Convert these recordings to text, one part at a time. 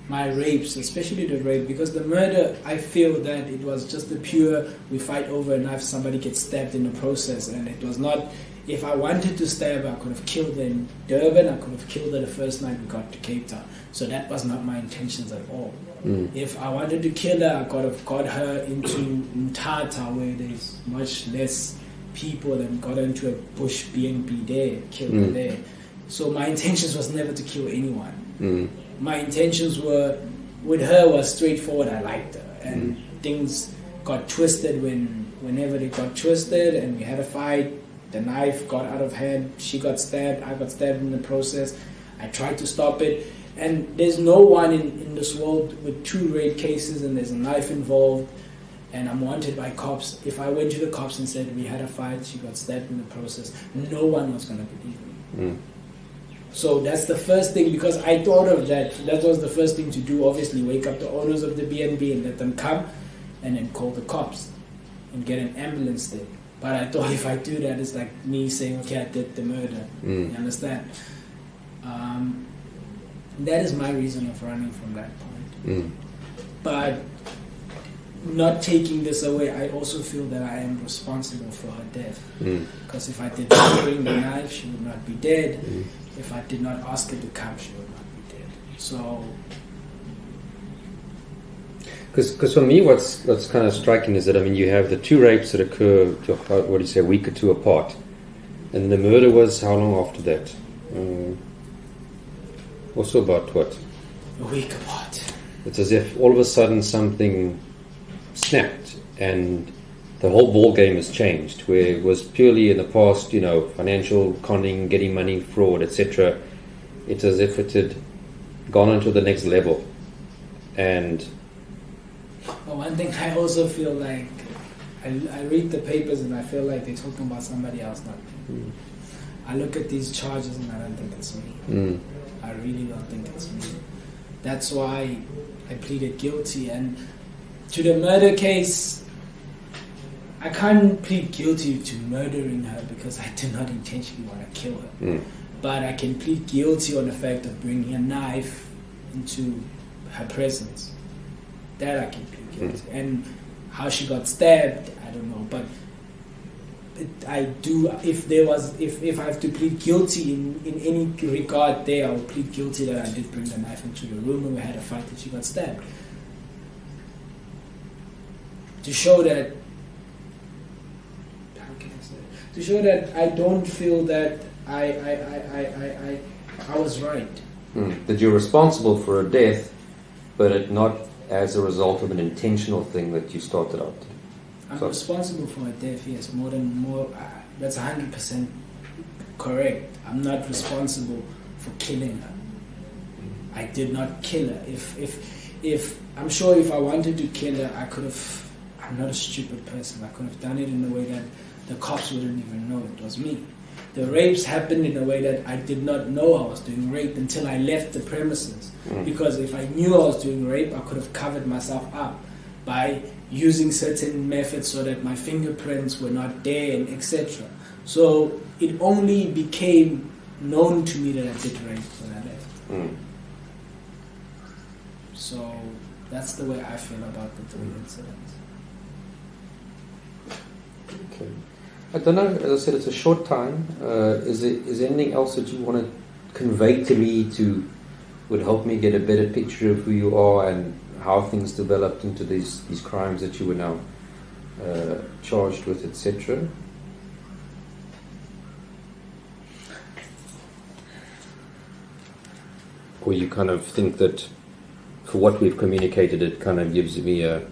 my rapes, especially the rape, because the murder, I feel that it was just the pure, we fight over a knife, somebody gets stabbed in the process, and it was not, if I wanted to stab her, I could have killed her in Durban, I could have killed her the first night we got to Cape Town. So that was not my intentions at all. If I wanted to kill her, I could have got her into Mthatha, where there's much less people, and got her into a bush BNB there, killed her there. So my intentions was never to kill anyone. My intentions were, with her, was straightforward. I liked her, and things got twisted whenever they got twisted, and we had a fight. The knife got out of hand. She got stabbed. I got stabbed in the process. I tried to stop it, and there's no one in this world with 2 rape cases, and there's a knife involved, and I'm wanted by cops. If I went to the cops and said we had a fight, she got stabbed in the process, no one was going to believe me. So that's the first thing, because I thought of that. That was the first thing to do, obviously, wake up the owners of the B&B and let them come, and then call the cops and get an ambulance there. But I thought if I do that, it's like me saying, okay, I did the murder. You understand? That is my reason of running from that point. But not taking this away, I also feel that I am responsible for her death. Because if I did not bring the knife, she would not be dead. If I did not ask her to come, she would not be dead. So... Because for me, what's kind of striking is that, I mean, you have the 2 rapes that occur, a week or 2 apart. And the murder was how long after that? Also about what? A week apart. It's as if all of a sudden something snapped and the whole ball game has changed, where it was purely in the past, financial conning, getting money, fraud, etc. It's as if it had gone on to the next level. And well, one thing I also feel like, I read the papers and I feel like they're talking about somebody else, not me. I look at these charges and I don't think it's me. I really don't think it's me. That's why I pleaded guilty. And to the murder case, I can't plead guilty to murdering her because I did not intentionally want to kill her. But I can plead guilty on the fact of bringing a knife into her presence. That I can plead guilty. And how she got stabbed, I don't know. But I do, if I have to plead guilty in any regard there, I will plead guilty that I did bring the knife into the room and we had a fight and she got stabbed. To show that, how can I say it? To show that I don't feel that I was right. That you're responsible for a death, but it not as a result of an intentional thing that you started out to do. I'm responsible for her death, yes, that's 100% correct. I'm not responsible for killing her. I did not kill her. If I'm sure if I wanted to kill her, I could have, I'm not a stupid person, I could have done it in a way that the cops wouldn't even know it was me. The rapes happened in a way that I did not know I was doing rape until I left the premises. Because if I knew I was doing rape, I could have covered myself up by using certain methods so that my fingerprints were not there and etc. So it only became known to me that I did rape when I left. So that's the way I feel about the 3 incidents. Okay. I don't know, as I said, it's a short time. Is there anything else that you want to convey to me would help me get a better picture of who you are and how things developed into these crimes that you were now charged with, etc.? Or you kind of think that for what we've communicated, it kind of gives me a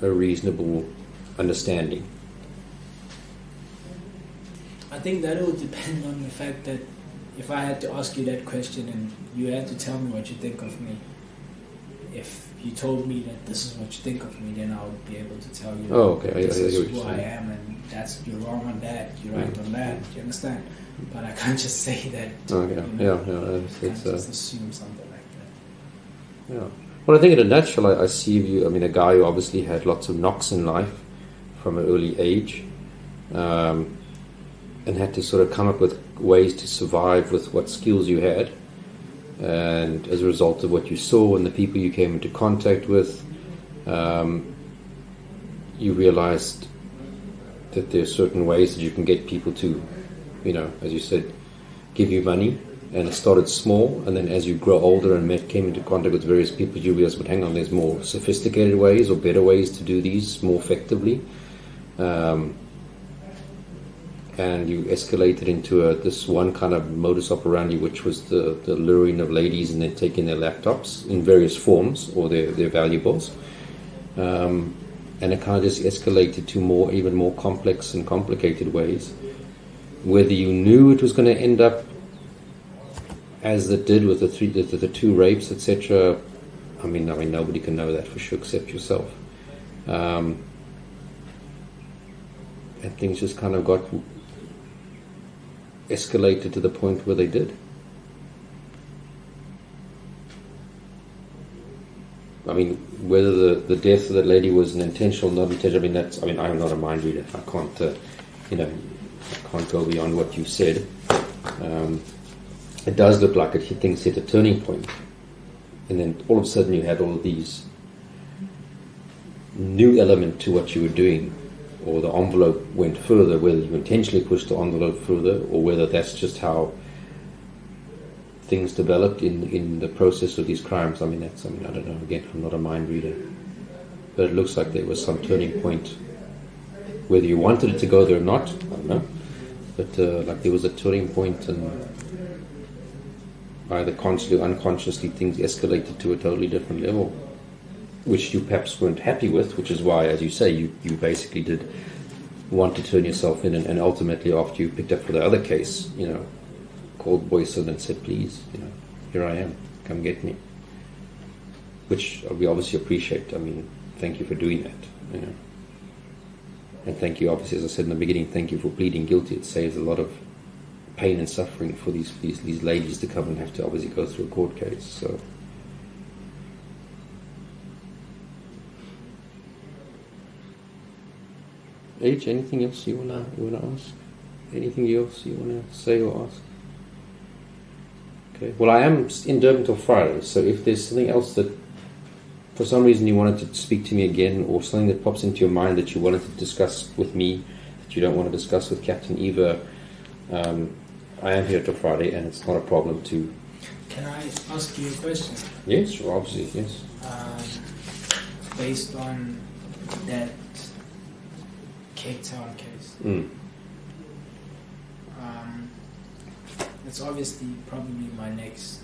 reasonable understanding? I think that will depend on the fact that if I had to ask you that question and you had to tell me what you think of me, if you told me that this is what you think of me, then I would be able to tell you this is who I am and you're wrong on that, you're right on that, you understand? But I can't just say that. I can't just assume something like that. Yeah. Well, I think in a nutshell, I see you, a guy who obviously had lots of knocks in life from an early age, and had to sort of come up with ways to survive with what skills you had. and as a result of what you saw and the people you came into contact with, you realized that there are certain ways that you can get people to, as you said, give you money. And it started small, and then as you grow older and came into contact with various people, you realize, but hang on, there's more sophisticated ways or better ways to do these more effectively. And you escalated into this one kind of modus operandi, which was the luring of ladies and then taking their laptops in various forms or their valuables. And it kind of just escalated to even more complex and complicated ways. Whether you knew it was going to end up as it did with the two rapes, etc. I mean, nobody can know that for sure except yourself. And things just kind of got escalated to the point where they did. I mean, whether the death of that lady was an intentional, not intentional. I'm not a mind reader. I can't, I can't go beyond what you said. It does look like things hit a turning point, and then all of a sudden you had all of these new element to what you were doing, or the envelope went further, whether you intentionally pushed the envelope further, or whether that's just how things developed in the process of these crimes. I don't know. Again, I'm not a mind reader, but it looks like there was some turning point. Whether you wanted it to go there or not, I don't know. But like there was a turning point, and either consciously or unconsciously, things escalated to a totally different level, which you perhaps weren't happy with, which is why, as you say, you basically did want to turn yourself in, and ultimately, after you picked up for the other case, called Boyson and said, please, here I am, come get me. Which we obviously appreciate. I mean, thank you for doing that, And thank you, obviously, as I said in the beginning, thank you for pleading guilty. It saves a lot of pain and suffering for these ladies to come and have to obviously go through a court case. So, H, anything else you wanna ask? Anything else you wanna say or ask? Okay. Well, I am in Durban till Friday, so if there's something else that, for some reason, you wanted to speak to me again, or something that pops into your mind that you wanted to discuss with me that you don't want to discuss with Captain Eva, I am here till Friday, and it's not a problem to. Can I ask you a question? Yes, sure, obviously, yes. Based on that Cape Town case, it's obviously probably my next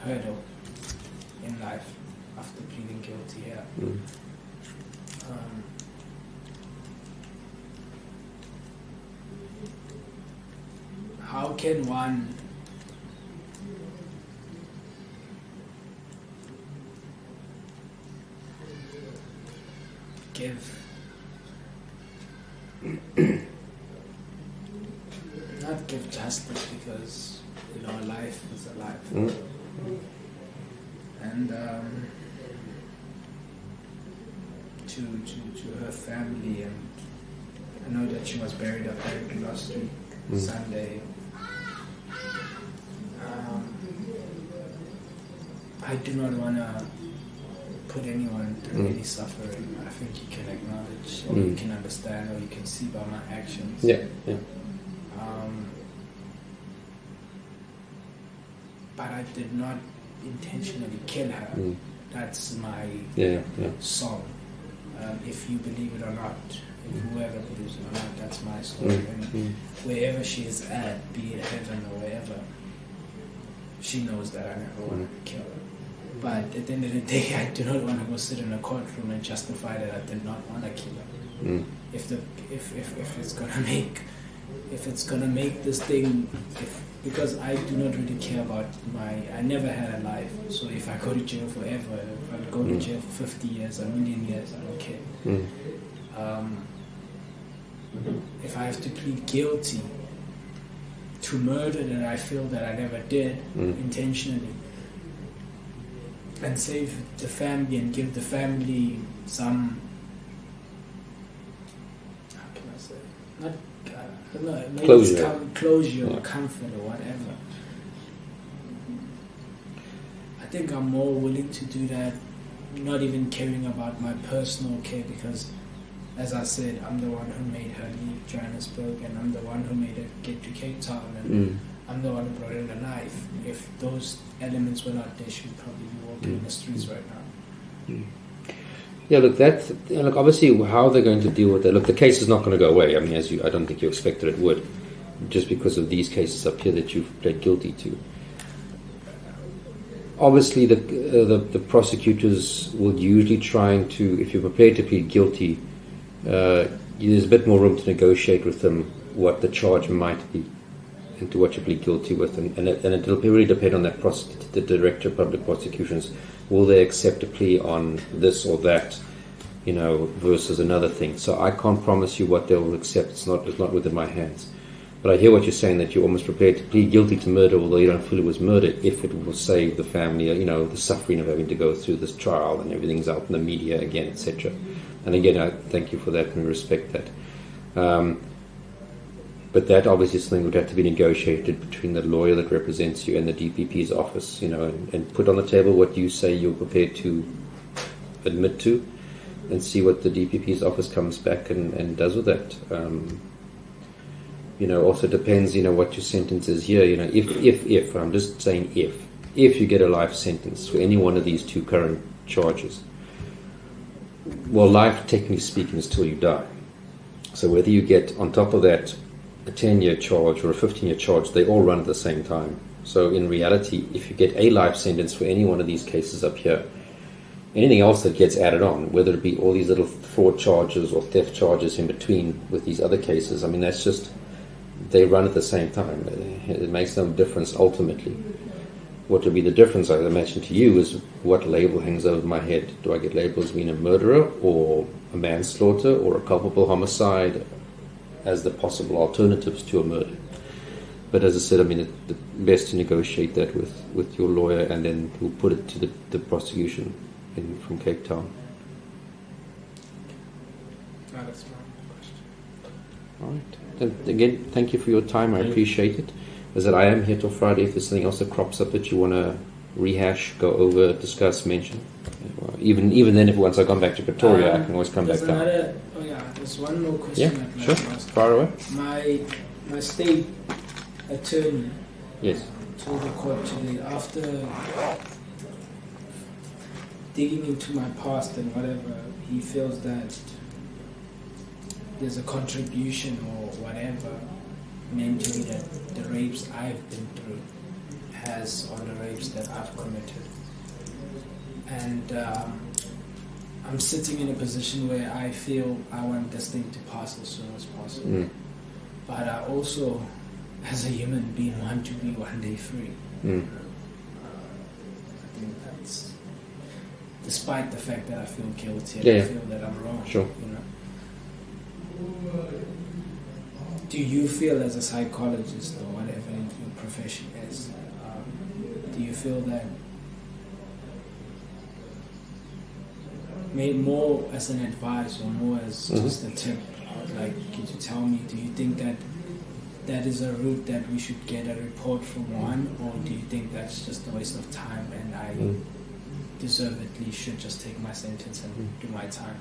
hurdle in life after pleading guilty here. How can one not give justice, because a life is a life, and to her family, and I know that she was buried apparently last week, Sunday. I do not want to put anyone through any suffering. I think you can acknowledge, or you can understand, or you can see by my actions. Yeah. But I did not intentionally kill her. That's my song. If you believe it or not, if whoever believes it or not, that's my story. And wherever she is at, be it heaven or wherever, she knows that I never wanted to kill her. But at the end of the day, I do not want to go sit in a courtroom and justify that I did not want to kill her. If it's gonna make this thing, because I do not really care about I never had a life. So if I go to jail forever, if I go to jail for 50 years, a million years, I don't care. If I have to plead guilty to murder that I feel that I never did intentionally, and save the family and give the family some, how can I say, not, I don't know, maybe closure or comfort or whatever. think I'm more willing to do that, not even caring about my personal care, because, as I said, I'm the one who made her leave Johannesburg, and I'm the one who made her get to Cape Town, and I'm the one who brought in the knife. If those elements were not there, she would probably be walking in the streets right now. Yeah, look, obviously how they're going to deal with it. Look, the case is not going to go away. I mean, I don't think you expected it would, just because of these cases up here that you've pled guilty to. Obviously, the prosecutors will usually trying to, if you're prepared to plead guilty, there's a bit more room to negotiate with them what the charge might be and to what you plead guilty with, and it'll really depend on that the director of public prosecutions. Will they accept a plea on this or that, versus another thing? So I can't promise you what they will accept. It's not within my hands. But I hear what you're saying, that you're almost prepared to plead guilty to murder, although you don't feel it was murder, if it will save the family, the suffering of having to go through this trial and everything's out in the media again, etc. And again, I thank you for that and respect that. But that obviously is something would have to be negotiated between the lawyer that represents you and the DPP's office, and put on the table what you say you're prepared to admit to, and see what the DPP's office comes back and does with that. Also depends, what your sentence is here. If I'm just saying if you get a life sentence for any one of these two current charges, well, life, technically speaking, is till you die. So whether you get on top of that a 10-year charge or a 15-year charge, they all run at the same time. So in reality, if you get a life sentence for any one of these cases up here, anything else that gets added on, whether it be all these little fraud charges or theft charges in between with these other cases, I mean, that's just, they run at the same time. It makes no difference ultimately. What will be the difference, I imagine, to you is what label hangs over my head. Do I get labeled as being a murderer or a manslaughter or a culpable homicide as the possible alternatives to a murder? But as I said, I mean, it's best to negotiate that with your lawyer, and then we'll put it to the prosecution from Cape Town. That's my question. All right. Then, again, thank you for your time. I appreciate it. As that I am here till Friday. If there's something else that crops up that you want to rehash, go over, discuss, mention. Even then, once I've gone back to Pretoria, I can always come back down. There's one more question. Yeah, sure. Far away. My state attorney told the court today, after digging into my past and whatever, he feels that there's a contribution or whatever mentally that the rapes I've been through has on the rapes that I've committed. And I'm sitting in a position where I feel I want this thing to pass as soon as possible. But I also, as a human being, want to be one day free. I think that's, despite the fact that I feel guilty and I feel that I'm wrong. Sure. Do you feel, as a psychologist or whatever your profession is, do you feel that, made more as an advice or more as just a tip, like, could you tell me, do you think that is a route that we should get a report from one, or do you think that's just a waste of time and I deservedly should just take my sentence and do my time?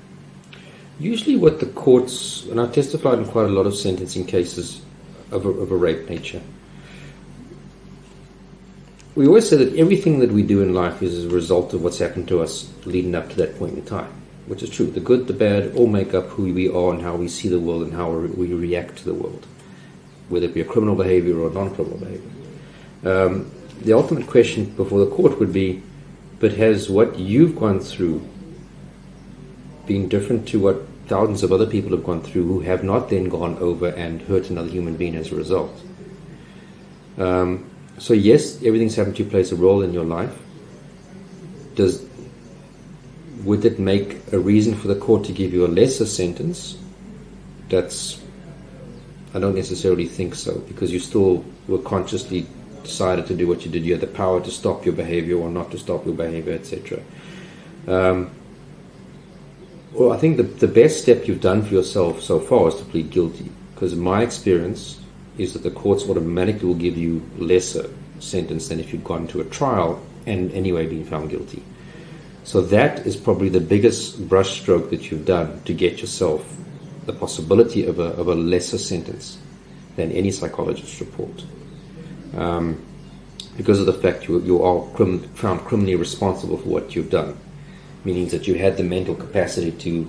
Usually what the courts, and I've testified in quite a lot of sentencing cases of a rape nature, we always say that everything that we do in life is a result of what's happened to us leading up to that point in time, which is true. The good, the bad, all make up who we are and how we see the world and how we react to the world, whether it be a criminal behavior or non-criminal behavior. The ultimate question before the court would be, but has what you've gone through been different to what thousands of other people have gone through who have not then gone over and hurt another human being as a result? So yes, everything's happened to you, plays a role in your life. Would it make a reason for the court to give you a lesser sentence? I don't necessarily think so, because you still were consciously decided to do what you did. You had the power to stop your behavior or not to stop your behavior, etc. Well, I think the best step you've done for yourself so far is to plead guilty, because my experience is that the courts automatically will give you lesser sentence than if you'd gone to a trial and anyway being found guilty. So that is probably the biggest brushstroke that you've done to get yourself the possibility of a lesser sentence than any psychologist's report. Because of the fact you are found criminally responsible for what you've done, meaning that you had the mental capacity to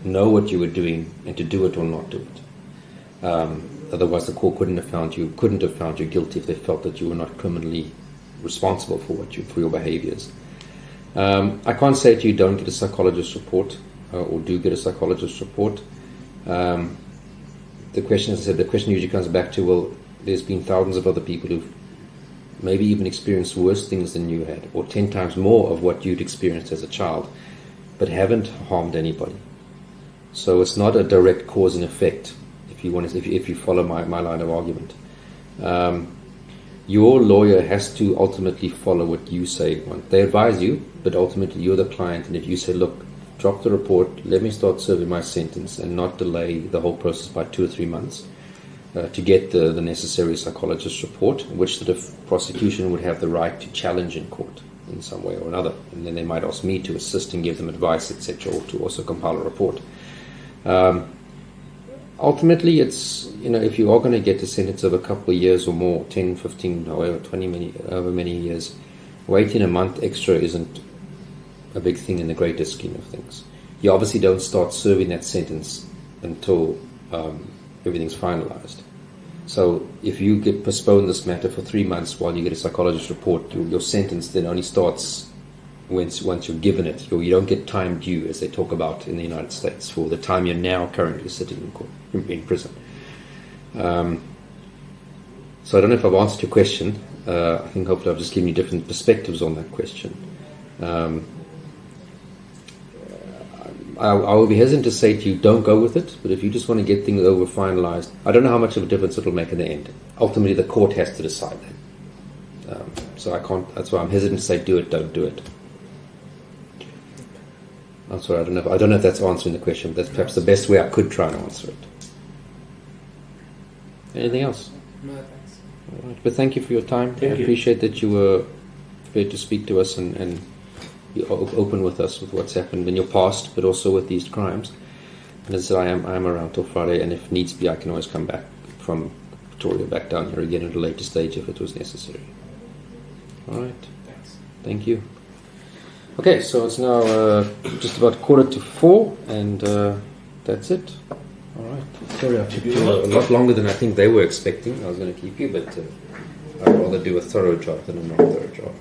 know what you were doing and to do it or not do it. Otherwise, the court couldn't have found you guilty if they felt that you were not criminally responsible for your behaviors. I can't say to you don't get a psychologist report or do get a psychologist report. The question, as I said, the question usually comes back to, well, there's been thousands of other people who've maybe even experienced worse things than you had, or 10 times more of what you'd experienced as a child, but haven't harmed anybody. So it's not a direct cause and effect. If you follow my line of argument, your lawyer has to ultimately follow what you say. They advise you, but ultimately you're the client. And if you say, "Look, drop the report, let me start serving my sentence," and not delay the whole process by 2 or 3 months to get the necessary psychologist report, which the prosecution would have the right to challenge in court in some way or another, and then they might ask me to assist and give them advice, etc., or to also compile a report. Ultimately, it's, if you are going to get a sentence of a couple of years or more, 10, 15, however, 20, over many years, waiting a month extra isn't a big thing in the greater scheme of things. You obviously don't start serving that sentence until everything's finalized. So if you postpone this matter for 3 months while you get a psychologist report, your sentence then only starts once you're given it. You don't get time due, as they talk about in the United States, for the time you're now currently sitting in prison. So I don't know if I've answered your question. I think hopefully I've just given you different perspectives on that question. I will be hesitant to say to you, don't go with it, but if you just want to get things over finalized, I don't know how much of a difference it'll make in the end. Ultimately, the court has to decide that. So I can't, that's why I'm hesitant to say do it, don't do it. I'm sorry, I don't know if that's answering the question, but that's perhaps the best way I could try and answer it. Anything else? No, thanks. All right. But thank you for your time. I appreciate that you were prepared to speak to us and be open with us with what's happened in your past, but also with these crimes. And as I said, I am around till Friday, and if needs be, I can always come back from Victoria back down here again at a later stage if it was necessary. All right. Thanks. Thank you. Okay, so it's now just about 3:45, and that's it. All right. Sorry, I took you a lot longer than I think they were expecting. I was going to keep you, but I'd rather do a thorough job than a not thorough job.